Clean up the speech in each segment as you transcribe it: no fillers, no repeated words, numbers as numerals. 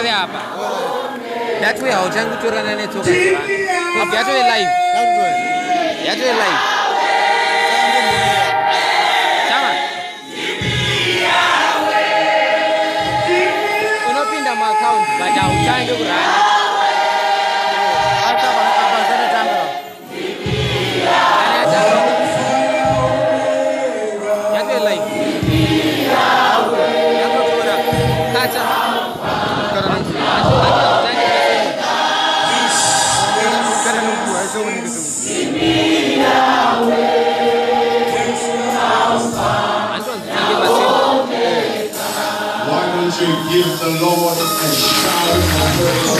Ave apa. That way how jangu turana ne to ka. That way live. That way live. Sama. Uno pinda ma account baja uchange kurani. Hata apa sana jambo. That way live. Yango tura. Kacha. Why don't you give the Lord a shout of praise?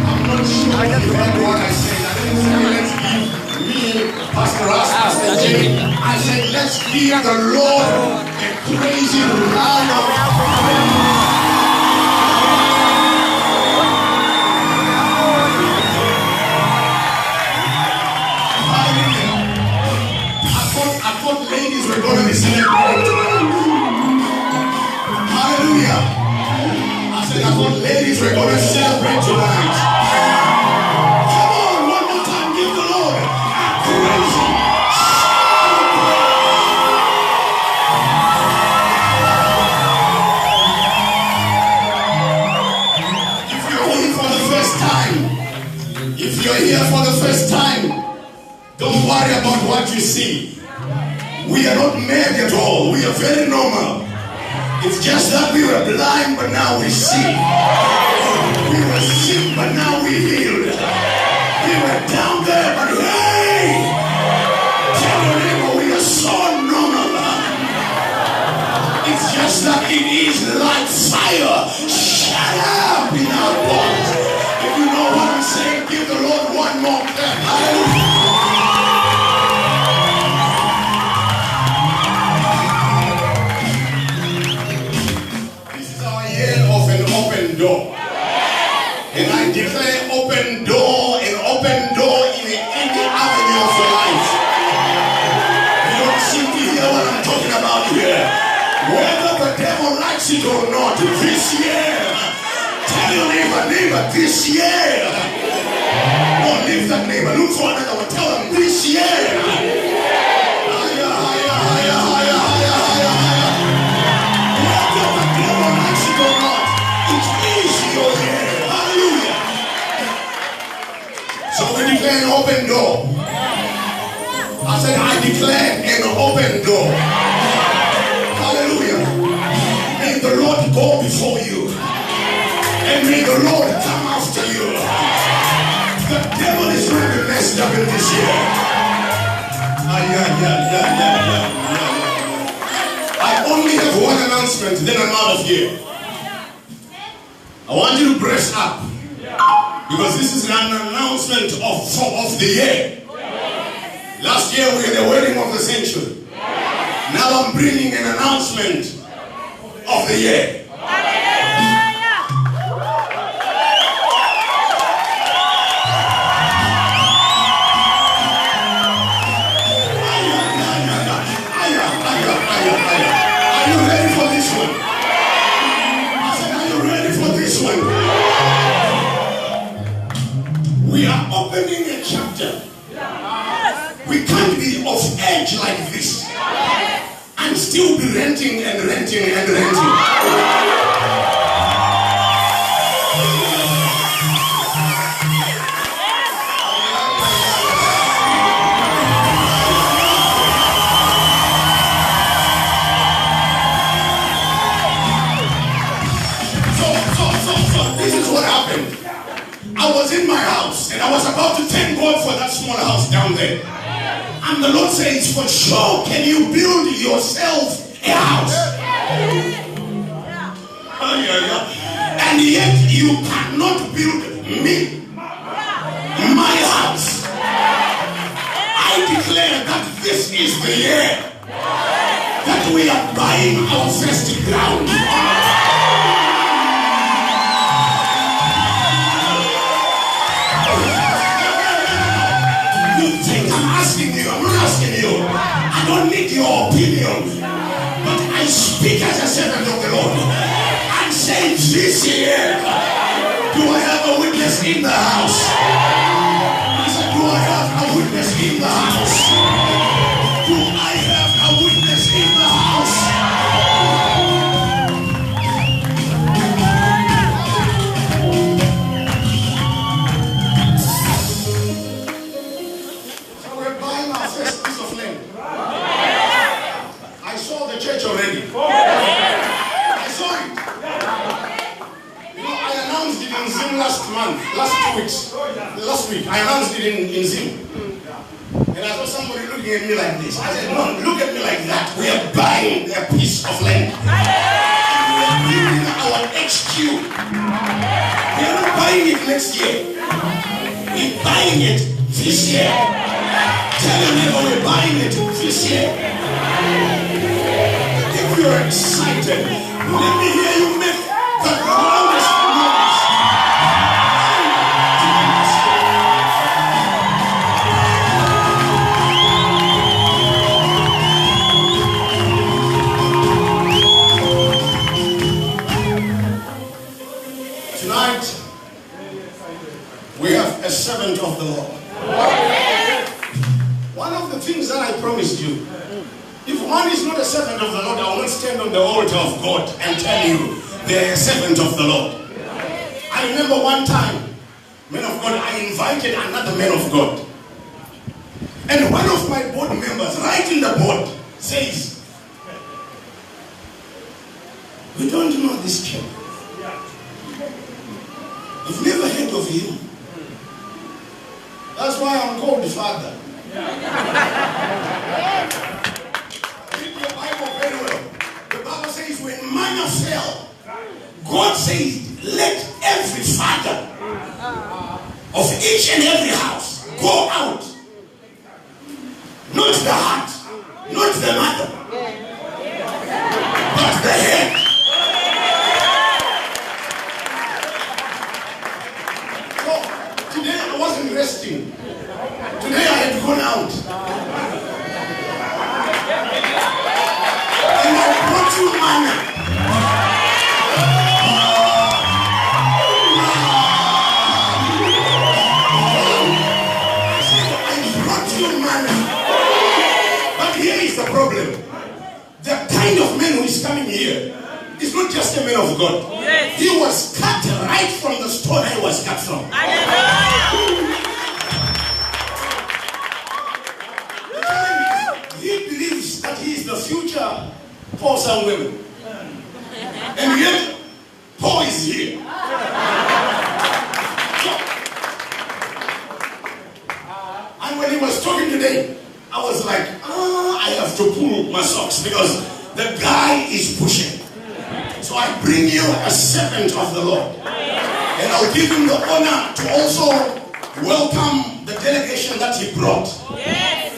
I'm not sure if you heard what I said. I didn't say let's give me, Pastor Rasmus. I said let's give the Lord a crazy round of applause. Ladies, we're going to be celebrating. Hallelujah. I said, I thought ladies, we're going to celebrate tonight. Come on, one more time, give the Lord a crazy If you're here for the first time, don't worry about what you see. We are not mad at all. We are very normal. It's just that we were blind, but now we see. We were sick, but now we healed. We were down there, but hey! Tell your neighbor we are so normal. It's just that it is like fire. Shut up in our bones. If you know what I'm saying, give the Lord one more clap. Hallelujah. Door. And I declare open door in any avenue of your life. You don't seem to hear what I'm talking about here. Whether the devil likes it or not, this year, tell your neighbor, this year. Don't leave that neighbor, look for another one, tell them this year. So we declare an open door. I said, I declare an open door. Hallelujah. May the Lord go before you. And may the Lord come after you. The devil is going to be messed up in this year. I only have one announcement, then I'm out of here. I want you to brace up. Because this is an announcement of the year. Last year we had the wedding of the century. Now I'm bringing an announcement of the year. Are you ready for this one? I said, are you ready for this one? We are opening a chapter. We can't be of age like this and still be renting and renting and renting. So this is what happened. I was in my house and I was about to thank God for that small house down there. And the Lord says, for sure, can you build yourself a house? And yet you cannot build me, my house. I declare that this is the year that we are buying our first ground. I'm not asking you. I don't need This year, do I have a witness in the house? I said, do I have a witness in the house? Do I have a witness in the house? So we're buying our first piece of land. I saw the church already. I saw it. You know, I announced it in Zim last week, I announced it in Zim. And I saw somebody looking at me like this. I said, no, look at me like that. We are buying a piece of land. And we are building our HQ. We are not buying it next year. We're buying it this year. Tell your neighbor we're buying it this year. If you're excited, let me hear you make the loudest noise. Tonight, we have a servant of the Lord. One of the things that I promised you, if one is not a servant of the Lord, I will not stand on the altar of God and tell you they're a servant of the Lord. I remember one time, man of God, I invited another man of God. And one of my board members, right in the board, says, we don't know this chap. I've never heard of him. That's why I'm called Father. Read your Bible very well. The Bible says when manna fell, God says, let every father of each and every house go out. Not the heart, not the mother, but the head. Today I wasn't resting. Today I had gone out. And I brought you manna. I brought you manna. But here is the problem. The kind of man who is coming here is not just a man of God. Yes. He was cut right from the stone he was cut from. He believes that he is the future for some women. And yet, Paul is here. And when he was talking today, I was like, I have to pull my socks because the guy is pushing. So I bring you a servant of the Lord. And I'll give him the honor to also welcome the delegation that he brought. Yes.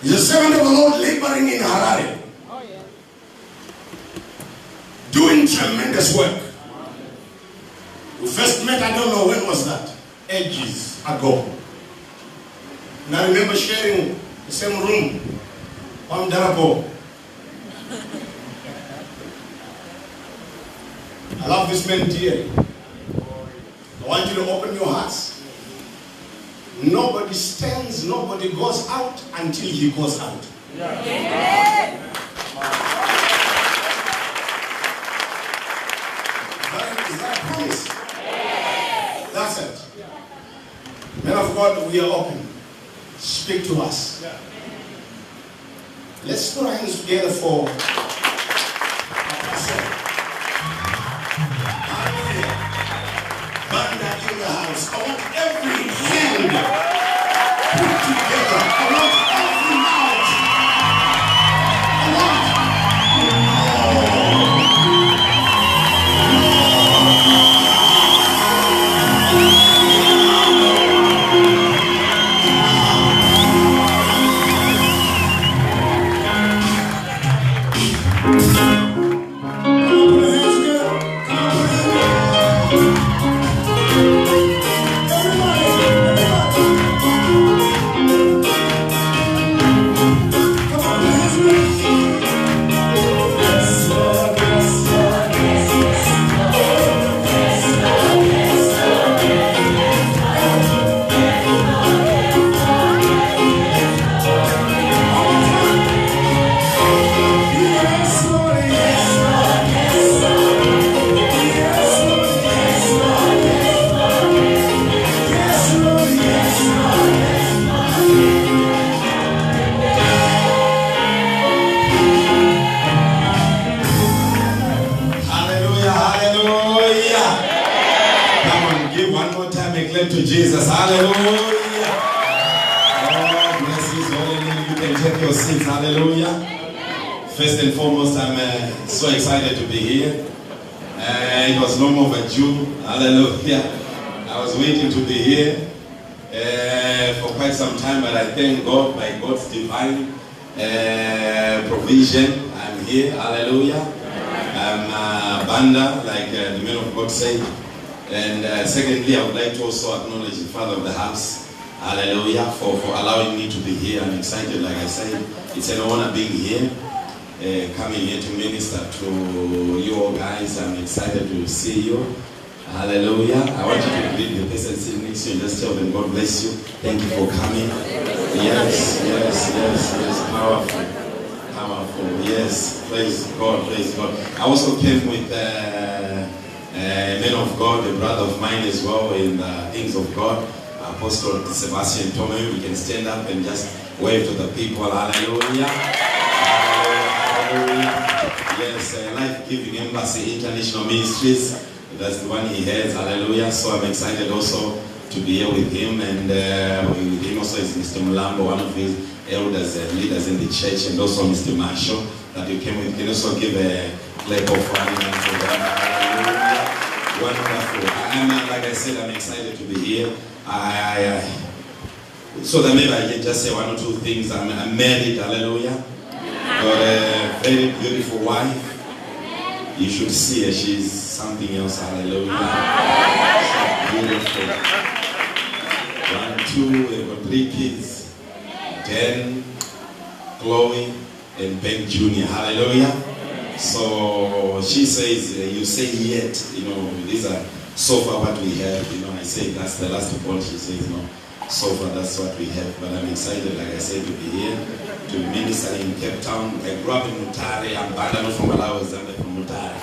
He's a servant of the Lord laboring in Harare. Oh, yeah. Doing tremendous work. We first met, I don't know when was that, ages ago. And I remember sharing the same room. One Darapo. I love this man dearly. I want you to open your hearts. Nobody stands, nobody goes out until he goes out. Yeah. Yeah. Is that a promise? Yeah. That's it. Men of God, we are open. Speak to us. Yeah. Let's put our hands together for Banda in the house. I want every hand put together. I want every mouth. I want. Everybody. time a clap to Jesus. Hallelujah. Oh, bless his holy name. You can take your seats. Hallelujah. First and foremost, I'm so excited to be here. It was long overdue. Hallelujah. I was waiting to be here for quite some time, but I thank God by God's divine provision. I'm here. Hallelujah. I'm Banda, like the man of God said. And secondly, I would like to also acknowledge the father of the house. Hallelujah. For allowing me to be here. I'm excited, like I said. It's an honor being here. Coming here to minister to you all guys. I'm excited to see you. Hallelujah. I want you to greet the person sitting next to you. Just tell them, God bless you. Thank you for coming. Yes. Powerful. Yes. Praise God. I also came with a man of God, a brother of mine as well in the things of God. Apostle Sebastian Tomei. We can stand up and just wave to the people. Hallelujah. Yes, Life Giving Embassy International Ministries. That's the one he has. Hallelujah. So I'm excited also to be here with him. And with him also is Mr. Mulambo, one of his elders and leaders in the church, and also Mr. Marshall that you came with. Can also give a clap of honor for that. Hallelujah. Wonderful. Like I said, I'm excited to be here. So that maybe I can just say one or two things. I'm married. Hallelujah. Got a very beautiful wife. You should see her. She's something else. Hallelujah. She's beautiful. 1, 2, we've got 3 kids. Dan, Chloe, and Ben Jr. Hallelujah. So she says, you say yet, these are so far what we have. I say that's the last point. She says, so far that's what we have. But I'm excited, like I said, to be here, to minister in Cape Town. I grew up in Mutare. I'm Bandano from Malawi, Zambia from Mutare,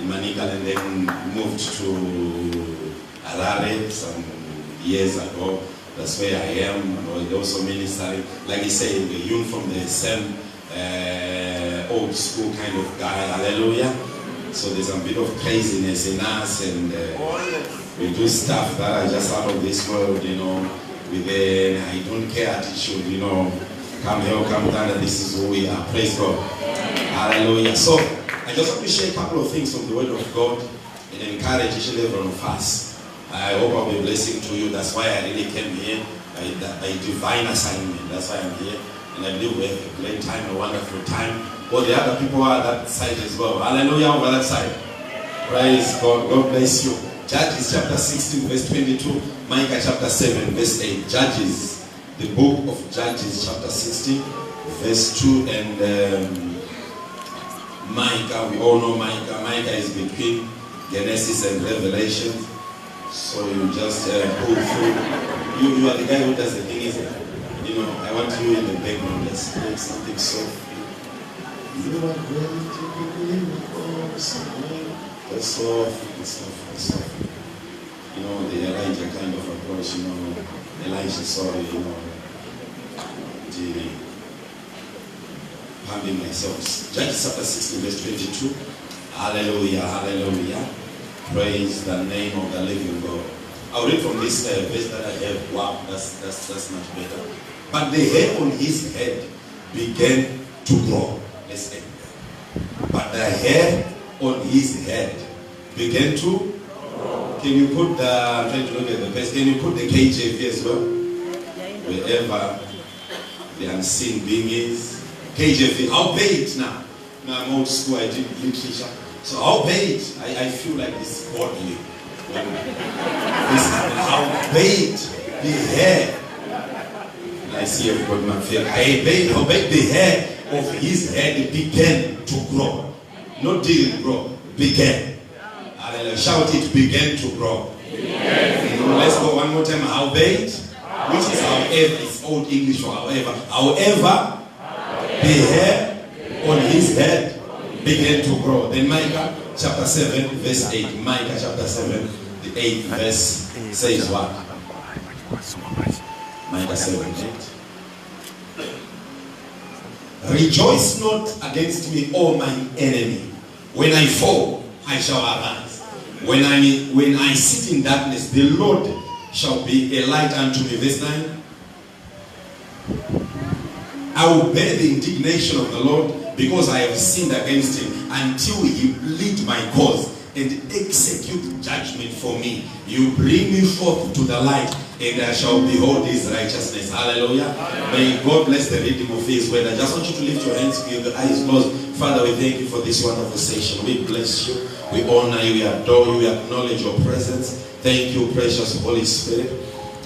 in Manigal, and then moved to Harare some years ago. That's where I am. Also ministering, like I said, you're from the same old school kind of guy. Hallelujah. So there's a bit of craziness in us, and we do stuff that are just out of this world, with an I don't care attitude, come here, come down, and this is who we are. Praise God. Hallelujah. So I just want to share a couple of things from the Word of God and encourage each and every one of us. I hope I'll be a blessing to you. That's why I really came here by divine assignment. That's why I'm here. And I believe we have a great time, a wonderful time. Well, the other people are that side as well. Hallelujah, over that side. Praise God. God bless you. Judges chapter 16, verse 22. Micah chapter 7, verse 8. Judges, the book of Judges chapter 16, verse 2. And Micah, we all know Micah. Micah is between Genesis and Revelation. So you just pull through. You are the guy who does the thing, isn't it? I want you in the background. Let's play something soft. You are going to be in the course. That's soft. The Elijah kind of approach, Elijah, pumping myself. Judges chapter 16, verse 22. Hallelujah. Praise the name of the living God. I'll read from this verse that I have. Wow, that's much better. But the hair on his head began to grow. Let's end there. But the hair on his head began to grow. Can you put I'm trying to look at the verse. Can you put the KJV as well? Wherever the unseen being is. KJV. I'll pay it now. I'm old school. I did literature. So I'll pay it. I feel like this is godly. I'll pay it. The hair. I see everybody my face. I'll pay the hair of his head began to grow. Not didn't grow. Began. Hallelujah. Shout it. Began to grow. Let's go one more time. I'll pay it. Which is however. It's old English for however. However, the hair on his head began to grow. Then Micah chapter 7 verse 8. Micah chapter 7 the 8th verse says what? Micah 7 8. Rejoice not against me, O mine enemy. When I fall, I shall arise. When I sit in darkness, the Lord shall be a light unto me. Verse 9. I will bear the indignation of the Lord because I have sinned against him, until he plead my cause and execute judgment for me. You bring me forth to the light, and I shall behold his righteousness. Hallelujah. May God bless the reading of his word. I just want you to lift your hands with your eyes closed. Father, we thank you for this wonderful session. We bless you. We honor you. We adore you. We acknowledge your presence. Thank you, precious Holy Spirit.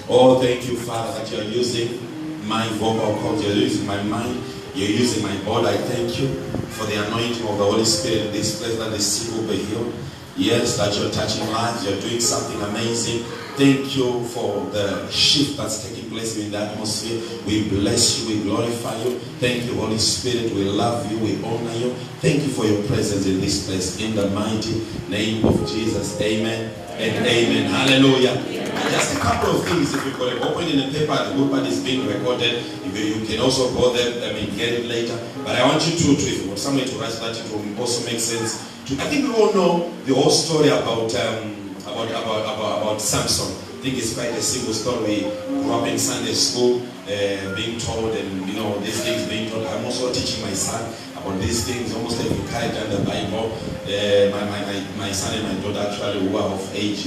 Oh, thank you, Father, that you are using my vocal cords. You're using my mind. You're using my body. I thank you for the anointing of the Holy Spirit in this place, that the sick will be healed. Yes, that you're touching lives. You're doing something amazing. Thank you for the shift that's taking place in the atmosphere. We bless you. We glorify you. Thank you, Holy Spirit. We love you. We honor you. Thank you for your presence in this place. In the mighty name of Jesus. Amen and amen. Hallelujah. Just a couple of things, if you could open in the paper, the good part is being recorded. You can also go there, get it later. But I want you to if you want somewhere to write that, it will also make sense. I think we all know the whole story about Samson. I think it's quite a simple story. We grew up in Sunday school, being told, and these things being told. I'm also teaching my son about these things, almost every character in the Bible. My son and my daughter actually who are of age,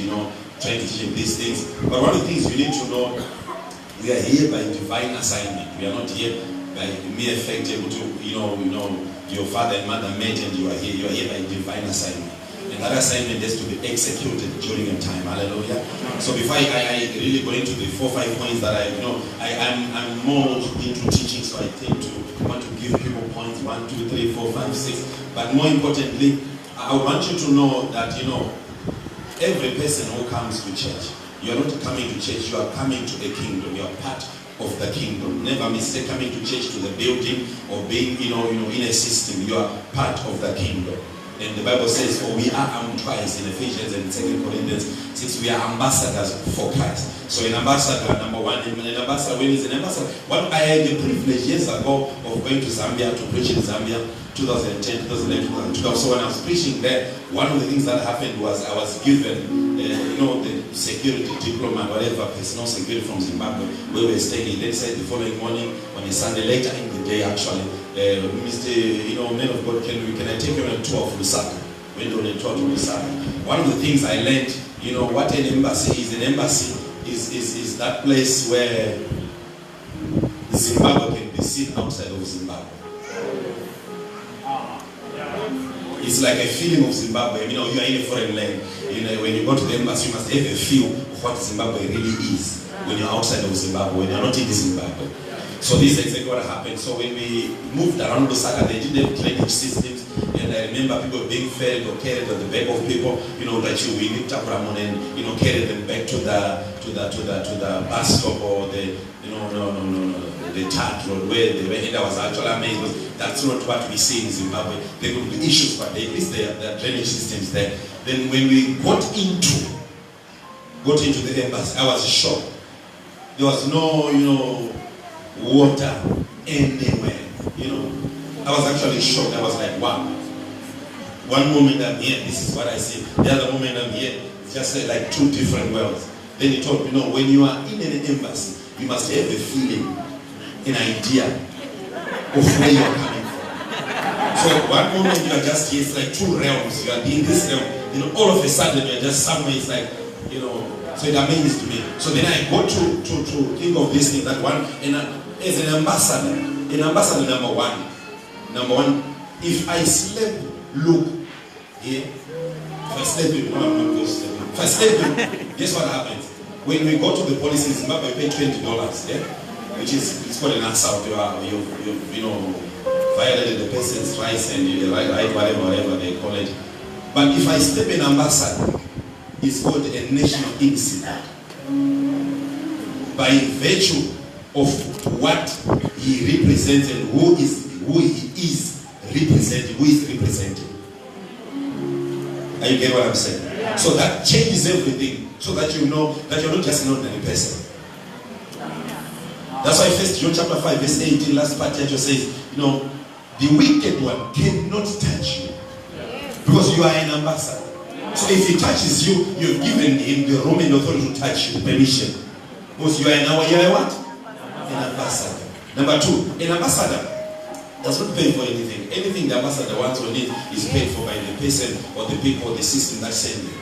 trying to teach him these things. But one of the things you need to know, we are here by divine assignment. We are not here by mere effect, able to, your father and mother met and you are here. You are here by divine assignment. And that assignment has to be executed during your time. Hallelujah. So before I really go into the 4 or 5 points that I'm more into teaching, so I tend to want to give people points 1, 2, 3, 4, 5, 6. But more importantly, I want you to know that every person who comes to church, you are not coming to church, you are coming to a kingdom. You are part of the kingdom. Never mistake coming to church to the building or being in a system. You are part of the kingdom. And the Bible says, for we are twice in Ephesians and 2 Corinthians 6, we are ambassadors for Christ. So an ambassador, number one, when is an ambassador? I had the privilege years ago of going to Zambia to preach in Zambia, 2010, 2011, 2012. So when I was preaching there, one of the things that happened was I was given, the security diploma, whatever, personal security from Zimbabwe, where we were staying. They said the following morning, on a Sunday, later in the day actually, Mr. Man of God, can I take you on a tour of Lusaka? Went on a tour to Lusaka. One of the things I learned, what an embassy is. An embassy is that place where Zimbabwe can be seen outside of Zimbabwe. It's like a feeling of Zimbabwe. You are in a foreign land. When you go to the embassy, you must have a feel of what Zimbabwe really is when you're outside of Zimbabwe, when you're not in Zimbabwe. So this is exactly what happened. So when we moved around Lusaka, they didn't have drainage systems, and I remember people being fed or carried on the back of people, that we lift up Ramon and carry them back to the bus stop or the church road where they were. And I was actually amazed because that's not what we see in Zimbabwe. There could be issues, but at least there are drainage systems there. Then when we got into the embassy, I was shocked. There was no, water anywhere. I was actually shocked. I was like, wow. One moment I'm here, this is what I see. The other moment I'm here, it's just like two different worlds. Then he told me, when you are in an embassy, you must have a feeling, an idea of where you are coming from. So one moment you are just here, it's like two realms. You are in this realm, all of a sudden you are just somewhere. It's like, so it amazed me. So then I got to think of this thing, that one, and as an ambassador number one, if I sleep, look here, if I sleep, guess what happens? When we go to the police in Zimbabwe, we pay $20, yeah? Which is, it's called an assault. You've violated the person's rights and right, whatever they call it. But if I step an ambassador, it's called a national incident. By virtue of what he represents and who he is representing. Are you getting what I'm saying? Yeah. So that changes everything, so that you know that you're not just an ordinary person. That's why 1 John chapter 5 verse 18, last part here says, the wicked one cannot touch you because you are an ambassador. So if he touches you, you've given him the Roman authority to touch you, permission. Because you are what? An ambassador. Number 2, an ambassador does not pay for anything. Anything the ambassador wants or needs is paid for by the person or the people or the system that send you.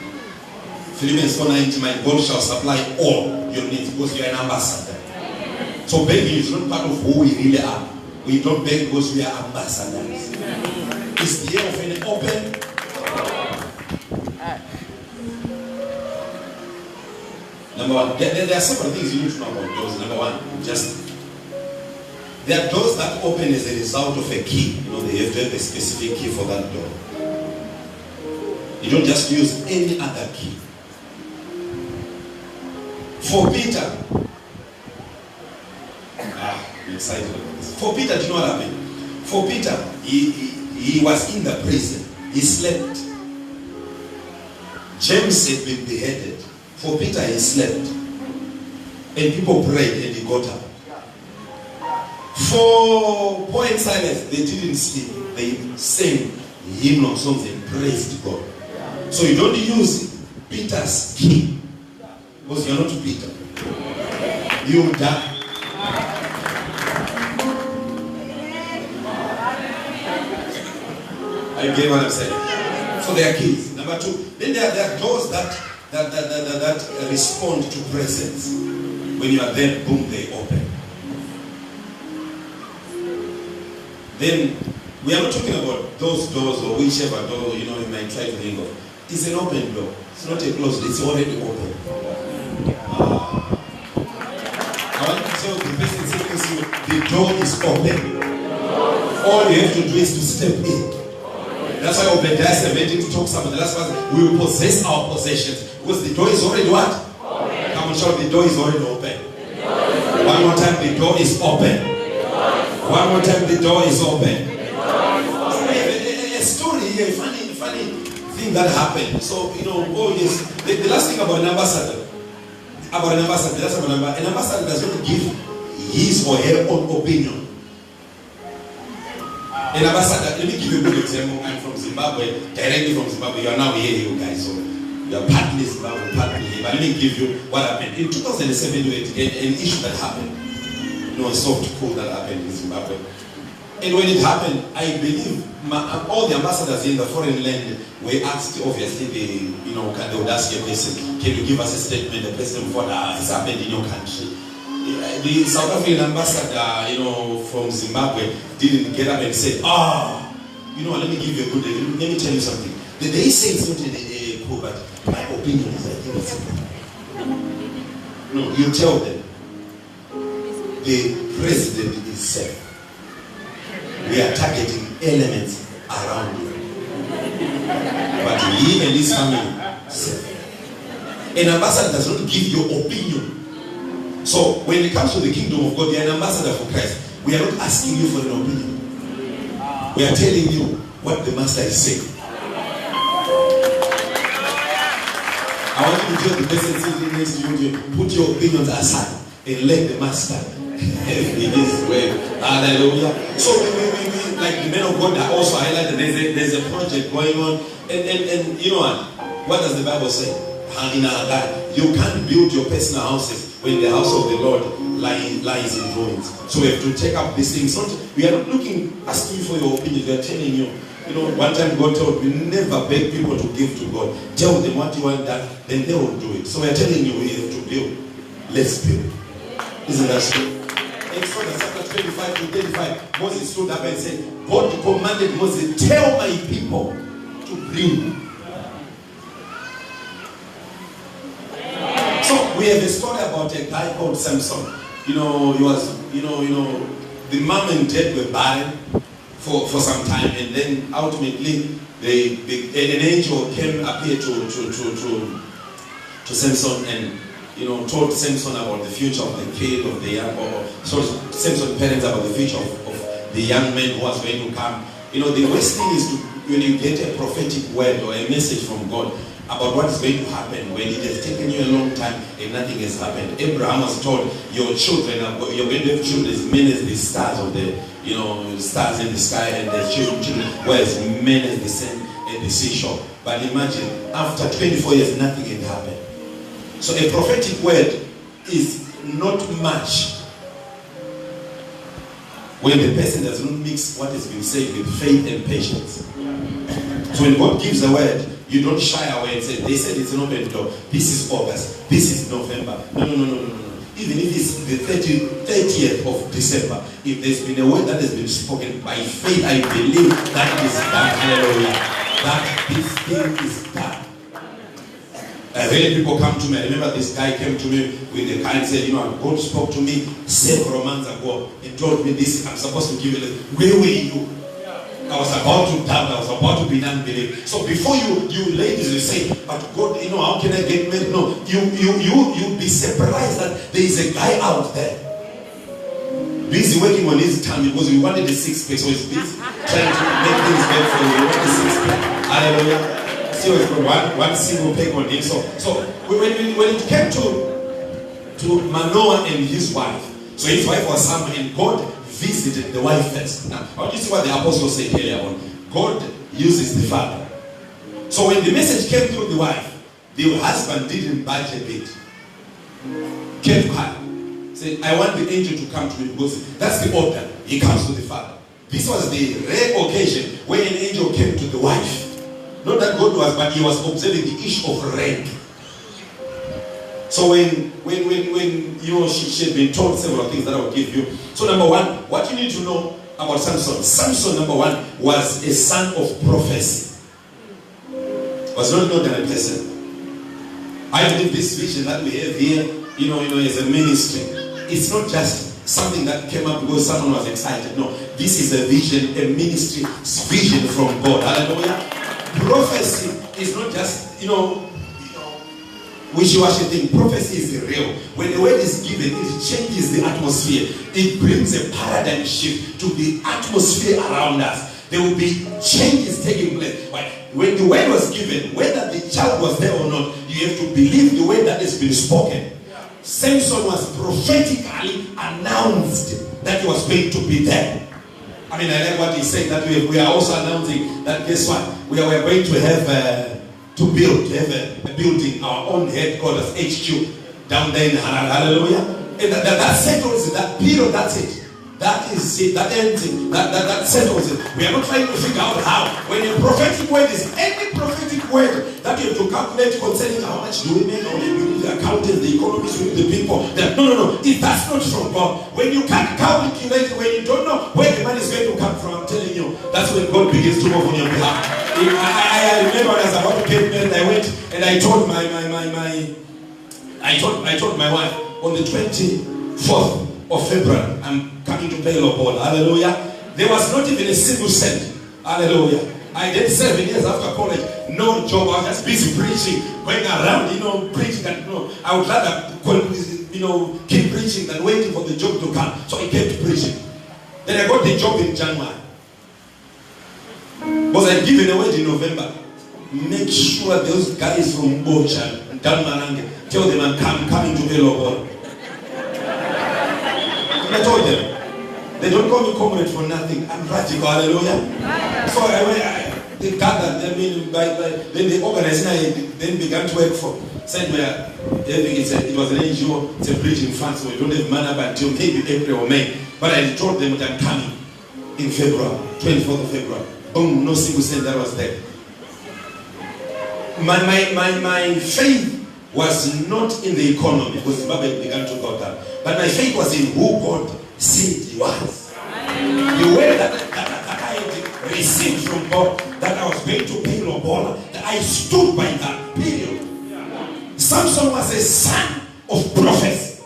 Philippians 4:19, my God shall supply all your needs because you are an ambassador. So begging is not part of who we really are. We don't beg because we are ambassadors. It's the year of an open. Number 1, there are several things you need to know about doors. Number 1, just there are doors that open as a result of a key. You know, they have to have a specific key for that door. You don't just use any other key. For Peter, I'm excited about this. For Peter, do you know what happened? For Peter, he was in the prison. He slept. James had been beheaded. For Peter, he slept. And people prayed and he got up. For Paul and Silas, they didn't sleep. They sang hymnal songs and praised God. So you don't use Peter's key. Because you're not Peter. You die. I get what I'm saying. So there are keys. Number 2. Then there are doors that respond to presence. When you are there, boom, they open. Then we are not talking about those doors or whichever door you might try to think of. It's an open door. It's not a closed door. It's already open. I want to tell the person sitting to you, the door is open. All you have to do is to step in. That's why Obadiah 17 talks about the last part. We will possess our possessions because the door is already what? Open. Come on, shout, the door is already open. One more time, the door is open. One more time, the door is open. A story here, funny thing that happened. So, oh yes, the last thing about an ambassador, an ambassador does not give his or her own opinion. An ambassador, let me give you a good example. I'm from Zimbabwe, directly from Zimbabwe. You are now here, you guys. So you are partly Zimbabwe, partly here. But let me give you what happened. In 2007, an issue that happened. A soft coup that happened in Zimbabwe. And when it happened, I believe all the ambassadors in the foreign land were asked, obviously, they would ask a person, can you give us a statement, the president, of what has happened in your country? The South African ambassador, from Zimbabwe didn't get up and say, let me give you a good, let me tell you something. They say it's not a coup, but my opinion is I think it's a coup. No, you tell them. The president is safe. We are targeting elements around you. But he and his family safe. An ambassador does not give your opinion. So when it comes to the kingdom of God, you are an ambassador for Christ. We are not asking you for an opinion. We are telling you what the master is saying. I want you to tell the person sitting next to you to put your opinions aside and let the master in this way. Hallelujah. So we like the men of God that also highlighted there's a project going on. And you know what does the Bible say? In our God, you can't build your personal houses when the house of the Lord lies in ruins. So we have to take up these things. We are not asking you for your opinion. We are telling you. One time God told me, never beg people to give to God. Tell them what you want done, then they will do it. So we are telling you we have to build. Let's build. Isn't that so? Exodus chapter 25 to 35, Moses stood up and said, God commanded Moses, tell my people to bring. So we have a story about a guy called Samson. He was, the mom and dad were barren for some time, and then ultimately an angel appeared to Samson and told Samson about the future of the kid of the young, or Samson's parents about the future of the young man who was going to come. The worst thing is when you get a prophetic word or a message from God about what is going to happen when it has taken you a long time and nothing has happened. Abraham was told, your children, you're going to have children as many as the stars of the, stars in the sky, and the children were as many as the sand at the seashore. But imagine, after 24 years, nothing had happened. So a prophetic word is not much when the person does not mix what has been said with faith and patience. So when God gives a word, you don't shy away and say, they said it's an open door. This is August. This is November. No. Even if it's the 30th of December, if there's been a word that has been spoken by faith, I believe that it is done. Hallelujah. That this thing is done. I've heard people come to me. I remember this guy came to me with a car and said, God spoke to me several months ago and told me this. I'm supposed to give you this. Where were you? I was about to doubt. I was about to be in unbelief. So before you ladies will say, but God, how can I get married? No, you'll be surprised that there is a guy out there busy working on his tummy because we wanted a six-pack, so he's busy trying to make things better for you. We want a six-pack. Hallelujah. So we've got one single pack on him. So when it came to Manoah and his wife, so his wife was somewhere and God visited the wife first. Now, how do you see what the apostle said earlier on? God uses the father. So when the message came through the wife, the husband didn't budge a bit. Kept quiet. Said, I want the angel to come to me because that's the order. He comes to the father. This was the rare occasion where an angel came to the wife. Not that God was, but he was observing the issue of rank. So when she had been told several things that I will give you. So number one, what you need to know about Samson. Samson, number one, was a son of prophecy. Was not an ordinary person. I believe this vision that we have here, as a ministry, it's not just something that came up because someone was excited. No, this is a vision, a ministry vision from God. Hallelujah. Prophecy is not just, wishy-washy thing. Prophecy is real. When the word is given, it changes the atmosphere. It brings a paradigm shift to the atmosphere around us. There will be changes taking place. When the word was given, whether the child was there or not, you have to believe the word that has been spoken. Samson was prophetically announced that he was going to be there. I like what he said, that we are also announcing that, guess what? We are going to have a building, our own headquarters, HQ, down there in Harar. Hallelujah. And that settles it. That period, that's it. That is it. That ends it. That settles it. We are not trying to figure out how. When a prophetic word is any prophetic word that you have to calculate concerning how much do we make, or we need the accountants, the economists, we need the people. No. That's not from God. When you can't calculate, when you don't know where the money is going to come from, I'm telling you, that's when God begins to move on your behalf. I remember when I was about to get married, I went and I told I told my wife on the 24th of February, I'm coming to pay Lobol. Hallelujah. There was not even a single cent. Hallelujah. I did 7 years after college, no job. I was just busy preaching, going around, preaching. And I would rather, keep preaching than waiting for the job to come. So I kept preaching. Then I got the job in January. Was I given a word in November? Make sure those guys from Bocha and Dalmarange, tell them I'm coming to Elobol. I told them. They don't call me comrade for nothing. I'm radical. Hallelujah. So they gathered. Then they organized. And I then began to work for. Said it was an NGO. It's a preaching fund, so we don't have money until maybe April or May. But I told them that I'm coming in February, 24th of February. Boom, no single cent that was there. My faith was not in the economy because Zimbabwe began to go down. But my faith was in who God said he was. The way that I received from God, that I was going to pay Lobola, that I stood by that period. Samson was a son of prophecy.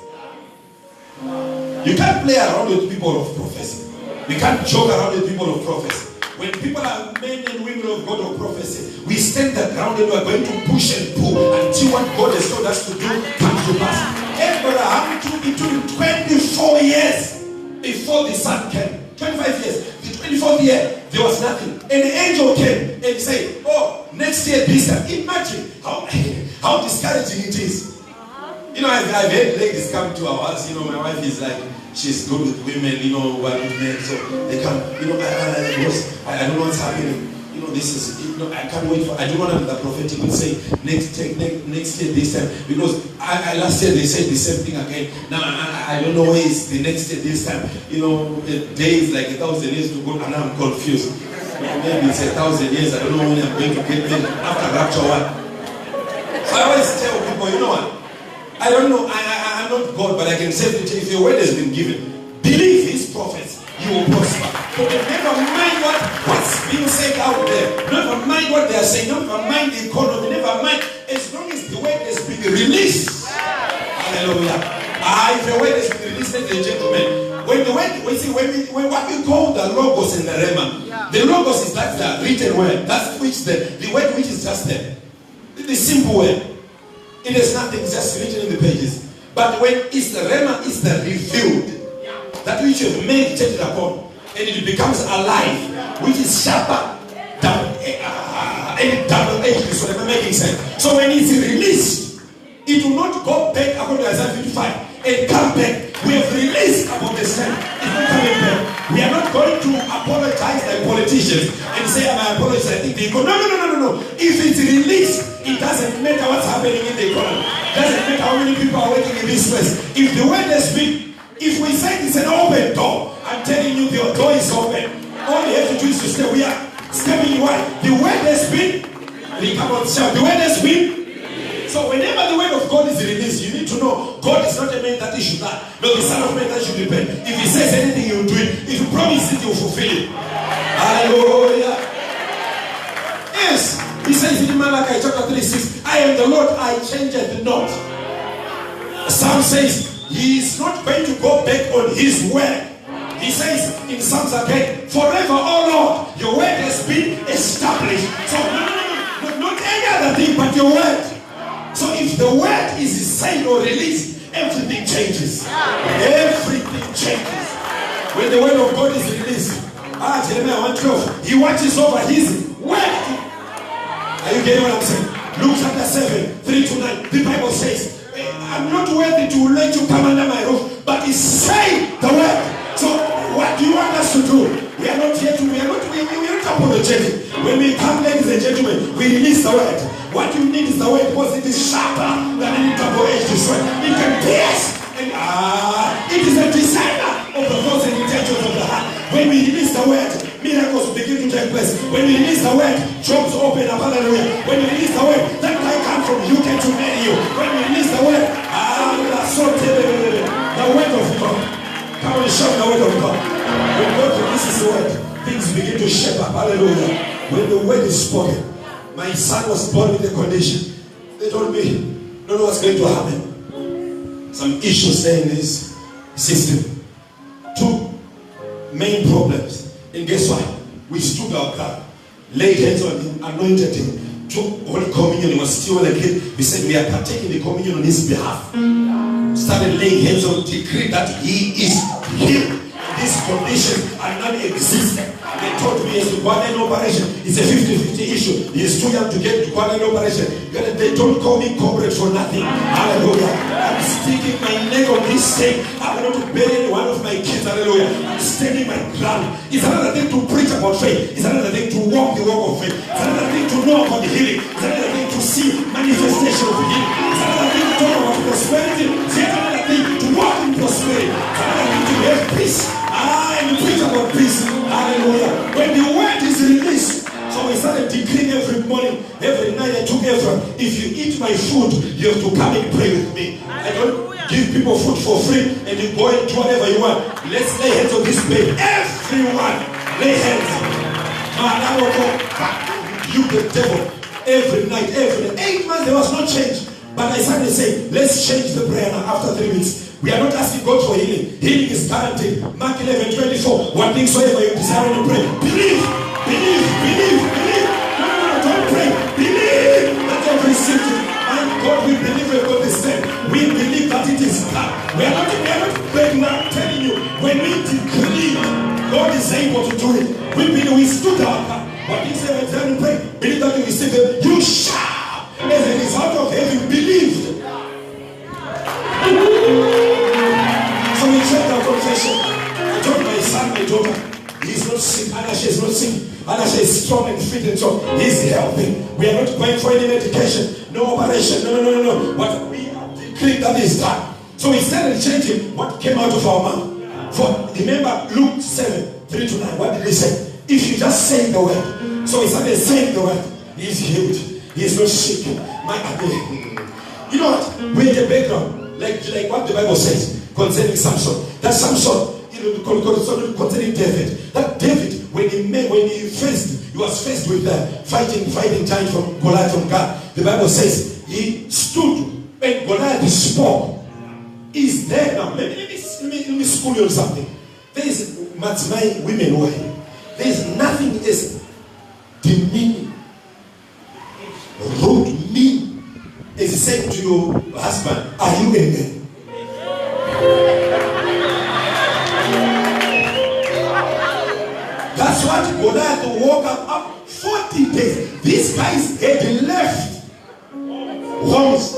You can't play around with people of prophecy. You can't joke around with people of prophecy. When people are men and women of God of prophecy, we stand the ground and we are going to push and pull until what God has told us to do comes to pass. Abraham took it 24 years before the son came. 25 years. The 24th year, there was nothing. And the angel came and he said, next year this time. Imagine how discouraging it is. I've had ladies come to our house. My wife is like, she's good with women, one with men. So they come, I don't know what's happening. you know, this is, you know, I can't wait for, I do not have the prophetic will say next year this time, because last year they said the same thing again. Now I don't know where is the next year this time. You know, a day is like 1,000 years to go, and I'm confused. Maybe it's 1,000 years, I don't know when I'm going to get there after rapture what. So I always tell people, you know what, I don't know, I'm not God, but I can say that if your word has been given, believe his prophets, you will prosper. But never mind what's being said out there. Never mind what they are saying. Never mind the economy. Never mind. As long as the word has been released. Hallelujah. If the word has been released, ladies and gentlemen, when the word, when what we call the logos and the rhema, the logos is that's the written word. That's which the word which is just there. The simple word. It is nothing, it's just written in the pages. But when it's the rhema, it's the revealed. That which you have meditated upon, and it becomes alive, which is sharper than any double-edged sword. Am I making sense? So when it's released, it will not go back according to Isaiah 55 and come back. We have released about the same. It's not coming back. We are not going to apologize like politicians and say, I apologize. I think they go. No. If it's released, it doesn't matter what's happening in the economy. It doesn't matter how many people are working in this place. If the word has been, if we say it's an open door, I'm telling you the door is open. All you have to do is to stay. We are stepping in wide. The word has been, come on, shout. The word has been. So whenever the word of God is released, you need to know God is not a man that he should lie, nor the son of man that should repent. If he says anything, he will do it. If you promise it, you will fulfill it. Hallelujah. Yes. He says in Malachi chapter 3:6, I am the Lord, I change it not. Psalm says, he is not going to go back on his word. He says in Psalms again, forever, oh Lord, your word has been established. So not any other thing but your word. So if the word is said or released, everything changes. Everything changes. When the word of God is released, Jeremiah 1:12, he watches over his word. Are you getting what I'm saying? Luke chapter 7, 3-9, the Bible says, I'm not worthy to let you come under my roof, but he say the word. So what do you want us to do? We are not here to, we are not apologetic. When we come, ladies and gentlemen, we release the word. What you need is the word, because it is sharper than any double-edged sword. It can pierce, and it is a designer of the thoughts and intentions of the heart. When we release the word, miracles begin to take place. When we release the word, jobs open up. Hallelujah. When we release the word, that guy come from UK to marry you. When we release the word, the word of God. Come on, shout the word of God. When God releases the word, things begin to shape up. Hallelujah. When the word is spoken, my son was born with a condition. They told me, don't know what's going to happen. Some issues there in this system. 2 main problems. And guess what? We stood our ground, laid hands on him, anointed him, took Holy Communion. He was still a kid. We said we are partaking the communion on his behalf. Started laying hands on, decree that he is healed. These conditions are non-existent. They told me he has to go on an operation. It's a 50-50 issue. He is too young to get to go on an operation. They don't call me corporate for nothing. Hallelujah. I'm sticking my neck on this stake. I'm not to bury one of my kids. Hallelujah. I'm standing my ground. It's another thing to preach about faith. It's another thing to walk the walk of faith. It's another thing to know about the healing. It's another thing to see manifestation of healing. It's another thing to talk about prosperity. It's another thing to walk in prosperity. It's another thing to have peace. And preach about peace. Hallelujah. When the word is released, so we started decreeing every morning, every night. I took Ephraim, if you eat my food, you have to come and pray with me. I don't give people food for free and you go and do whatever you want. Let's lay hands on this baby. Everyone, lay hands. I will go you the devil every night, every day. 8 months there was no change. But I started saying, let's change the prayer now after 3 weeks. We are not asking God for healing. Healing is guaranteed. Mark 11:24. One thing soever you desire to pray. Believe. No, don't pray. Believe that you have received it. And God, we believe we've got this thing. We believe that it is done. We are not praying now. I'm telling you, when we decree, God is able to do it. We stood up. What things soever you desire to pray. Believe that you receive it. You shall. As a result of having believed. So we checked our confession. I told my son, my daughter, he's not not sick. Anasha is not sick. Anasha is strong and fit and so he's healthy. We are not going for any medication, no operation, no. But we are declaring that is done. So we started changing what came out of our mouth. For remember Luke 7:3-9. What did he say? If you just say the word. So he started saying the word. He is healed. He is not sick. You know what? We had a background, like what the Bible says concerning Samson. That Samson, concerning David. That David, when he was faced with fighting giant from Goliath from God. The Bible says he stood and Goliath spoke. Is there now? Let me school you on something. There is my women way. There is nothing as demeaning, rude, mean as saying to your husband, "Are you a man?" That's what Goliath woke up 40 days. These guys had left homes,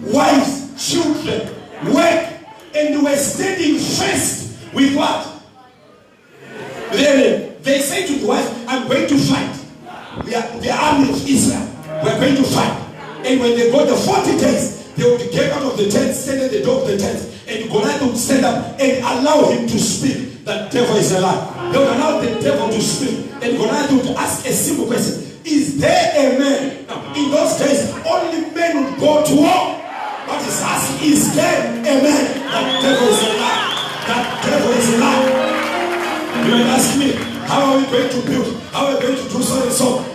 wives, children, work, and were standing first with what? They say to the wife, "I'm going to fight. The army of Israel. We're going to fight." And when they got the 40 days, they would get out of the tent, stand at the door of the tent, and Goliath would stand up and allow him to speak. The devil is a lie. They would allow the devil to speak. And Goliath would ask a simple question. Is there a man? Now, in those days, only men would go to war. But he's asking, is there a man? That devil is a lie. That devil is a lie. You might ask me, how are we going to build? How are we going to do so and so?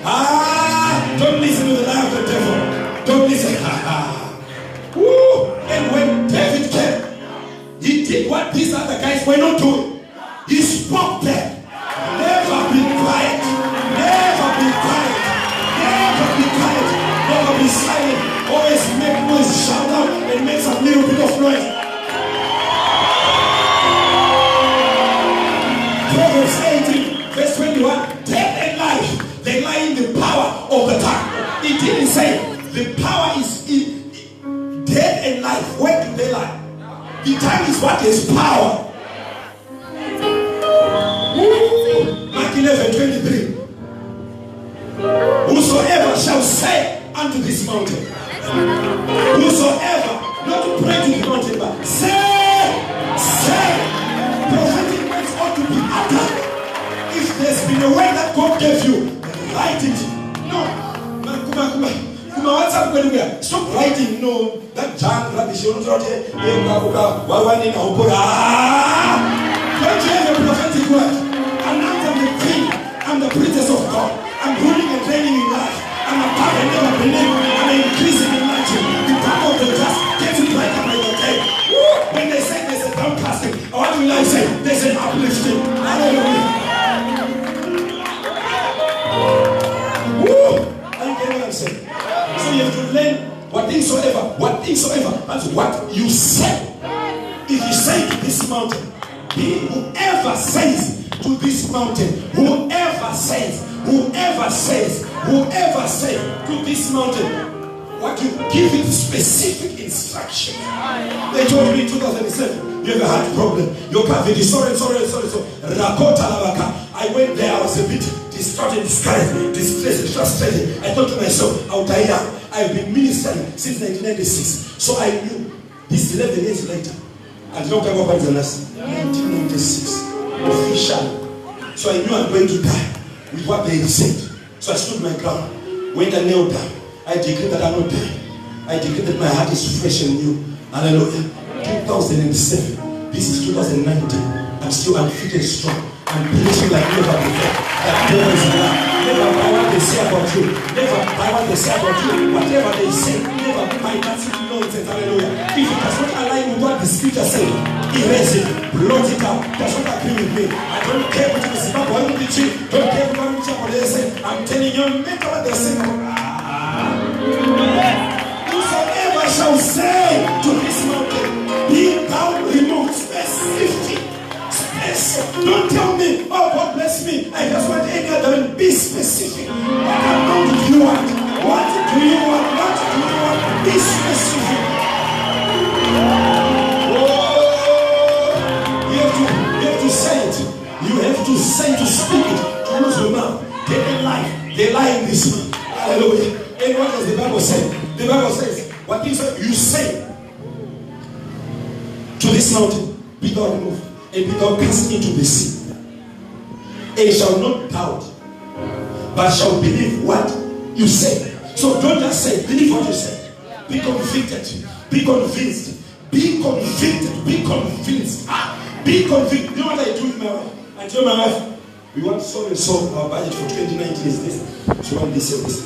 Don't listen to the lie of the devil. Don't listen. Woo. And when David came, he did what these other guys were not doing. He spoke back. Never be quiet. Never be quiet. Never be quiet. Never be silent. Always make noise. Shout out and make some little bit of noise. Proverbs 18:21. Death and life, they lie in the power of the tongue. It didn't say the power is in death and life. Where do they lie? The tongue is what is power. Mark 11:23. Whosoever shall say unto this mountain, whosoever, not to pray to the mountain, but say, prophetic words ought to be uttered. If there's been a word that God gave you, write it. No, what's up when we are? Stop writing, no, that junk rubbish. Don't you have a prophetic word? I'm the king, I'm the princess of God. I'm ruling and reigning in life. I'm above and never beneath. I'm increasing in life. The power of the just gets it right up by the day. When they say there's a downcasting, what do I say? There's an uplifting. Hallelujah. Woo! Are you getting what I'm saying? So you have to learn what things soever, that's what you say. If you say to this mountain, whoever says to this mountain, whoever says to this mountain, what you give it specific instruction. They told me in 2007, you have a heart problem, your COVID is sorry. Rakota Lavaka. I went there, I was a bit distraught and discouraged, distressed, frustrated. I thought to myself, I'll die young. I've been ministering since 1996. So I knew this 11 years later. And don't talk about the last 1996 officially. So I knew I'm going to die with what they said. So I stood my ground. When I knelt down, I declared that I'm not dying. I declared that my heart is fresh and new. Hallelujah. 2007. This is 2019. I'm still unfit and strong. I'm preaching like never before. That devil is alive. Never buy what they say about you. Never buy what they say about you. Whatever they say, never buy that nonsense. Hallelujah. If it does not align with what the scripture says, erase it, blot it out. Does not agree with me. I don't care what you say. Don't care what they say. I'm telling you, make what they say. Whosoever shall say to this mountain, be thou removed. Specific. Don't tell me, oh God bless me, I just want any other than be specific. What amount do you want? What do you want? What do you want? Be specific. Oh, you have to say it. You have to say to to this mountain, be thou removed, and be thou cast into the sea, and shall not doubt, but shall believe what you say. So don't just say, believe what you say. Be convicted, be convinced, be convicted, be convinced. Be convicted. You know what I do with my wife? I tell my wife, we want so and so, our budget for 2019 is this. So want this and this.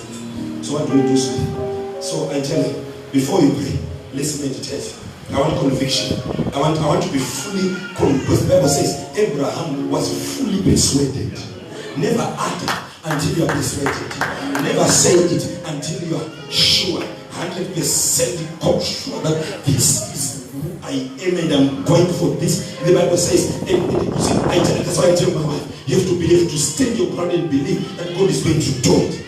So what do we do? So I tell her, before you pray, let's meditate. I want conviction. I want to be fully convinced. The Bible says Abraham was fully persuaded. Never uttered until you are persuaded. Never say it until you are sure. 100% sure that this is who I am and I'm going for this. The Bible says, that's why I tell my wife, you have to believe, to stand your ground and believe that God is going to do it.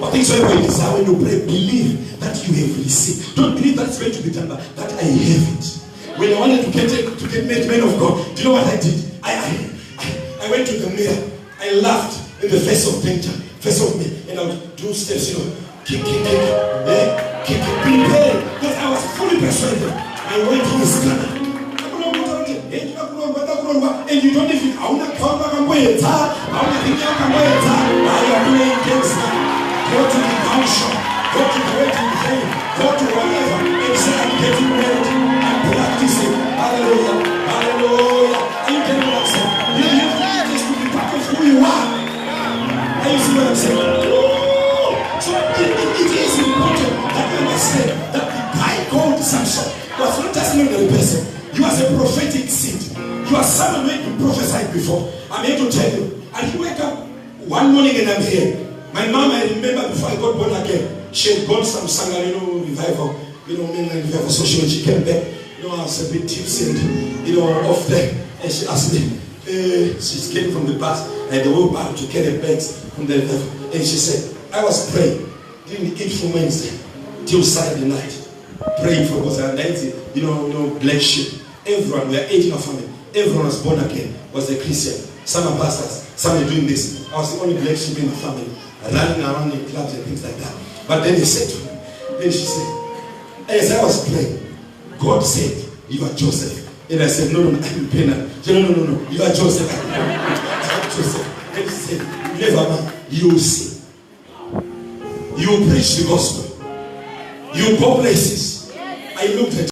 But things whatever you desire when you pray, believe that you have received. Don't believe that it's going to be done, but that I have it. When I wanted to get made man of God, do you know what I did? I went to the mirror. I laughed in the face of danger, face of me, and I would do steps, kick, prepare, because I was fully persuaded. I went to his car. And you don't even, I want to come back and wait. I want to think I can wait. I am playing games now. Go to the function, go to the wedding day, go to whatever, and say I'm getting married. I'm practicing. Hallelujah. Hallelujah. Are you getting what I'm saying? You have to just be part of who you are. Are you see what I'm saying? So it is important that you understand that the guy called Samson was not just an ordinary person. He was a prophetic seed. You are someone who had prophesied before. I'm here to tell you. And you wake up one morning and I'm here. My mom, I remember before I got born again, she had gone some sangha, revival, mainline revival. So when she came back, I was a bit tipsy and, off there. And she asked me, she came from the bus, and they went back to carry bags from the revival. And she said, I was praying, didn't eat from Wednesday till Saturday night. Praying for God's anointing, black sheep. Everyone, we are 8 in our family. Everyone was born again, was a Christian. Some are pastors, some are doing this. I was the only black sheep in the family, running around in clubs and things like that. But then he said to me, then she said, as I was praying, God said, you are Joseph. And I said, no, I'm Pena. She said, no, you are Joseph. I'm Joseph. And he said, never mind, you will see. You will preach the gospel. You will go places. I looked at